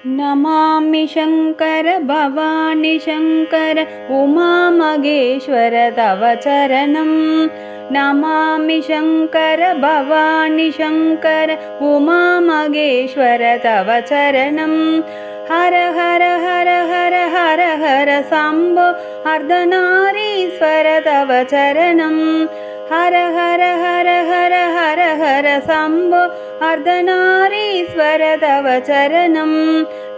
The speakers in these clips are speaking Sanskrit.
नमामि शङ्कर भवानि शङ्कर उमामहेश्वर तव चरणं। नमामि शङ्कर भवानि शङ्कर उमामहेश्वर तव चरणं। हर हर हर हर हर हर शम्भो अर्धनारीश्वर तव चरणं। हर हर हर हर हर हर शम्भो अर्धनारीश्वर तव चरणं।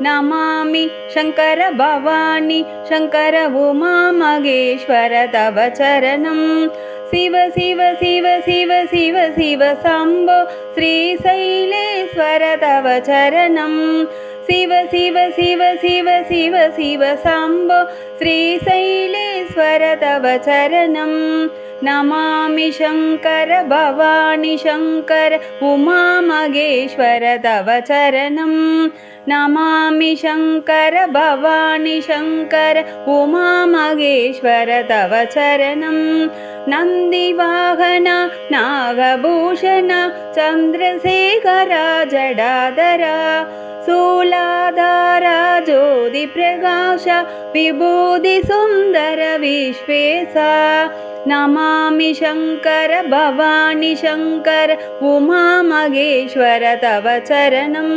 नमामि शङ्कर भवानि शङ्कर उमामहेश्वर तव चरणं। शिव शिव शिव शिव शिव शिव शम्भो श्रीशैलेश्वर तव चरणं। शिव शिव शिव शिव शिव शिव शम्भो श्रीशैलेश्वर तव चरणं। नमामि शङ्कर भवानि शङ्कर उमामहेश्वर तव चरणं। नमामि शङ्कर भवानि शङ्कर उमामहेश्वर तव चरणं। नन्दिवाहन नागभूषण चन्द्रशेखर जडाधर शूलाधार ज्योतिप्रकाश विभूतिसुन्दर विश्वेश। नमामि शङ्कर भवानि शङ्कर उमामहेश्वर तव चरणं।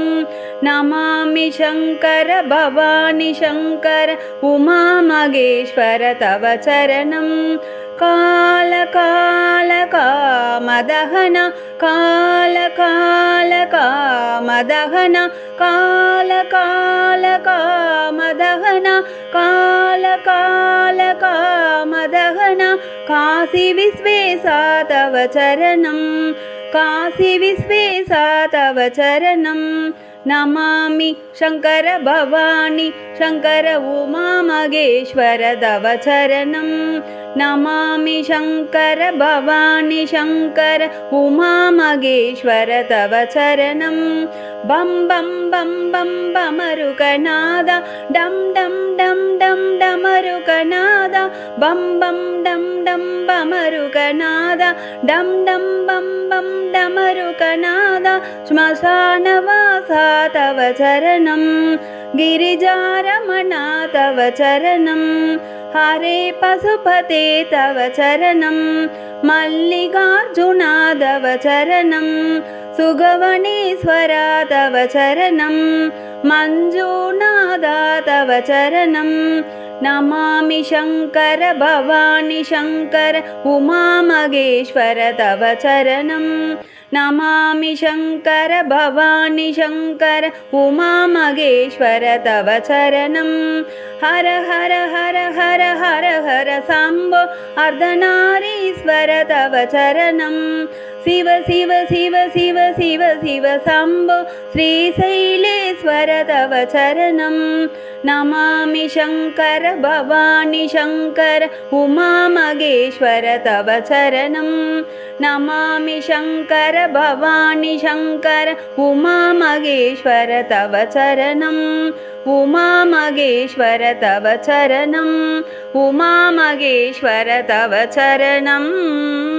नमामि शङ्कर भवानि शङ्कर उमामहेश्वर तव चरणं। काल काल कामदहन काल काल कामदहन काल काल कामदहन काल काल कामदहन काशी विश्वेशा तव चरणं। काशी विश्वेशा तव चरणं। नमामि शङ्कर भवानि शङ्कर उमामहेश्वर तव चरणं। नमामि शङ्कर भवानि शङ्कर उमामहेश्वर तव चरणं। बं बं बं बं बमरुकनाद डं डं डं डं डमरुकनाद बं बं डं डं बमरुकनाद डं डं बं बं डमरुकनाद। श्मशानवासा तव चरणं। गिरिजारमण तव चरणं। हरे पशुपते तव चरणं। मल्लिकार्जुना तव चरणं। सुगवनेश्वर तव चरणं। मञ्जुनाथ तव चरणं। नमामि शङ्कर भवानि शङ्कर उमामहेश्वर तव चरणं। नमामि शङ्कर भवानि शङ्कर उमामहेश्वर तव चरणं। हर हर हर हर हर हर शम्भो अर्धनारीश्वर तव चरणं। शिव शिव शिव शिव शिव शिव शम्भो श्रीशैलेश्वर तव चरणं। नमामि शङ्कर भवानि शङ्कर उमामहेश्वर तव चरणं। नमामि शङ्कर भवानि शङ्कर उमामहेश्वर तव चरणं। उमामहेश्वर तव चरणं। उमामहेश्वर तव चरणम्।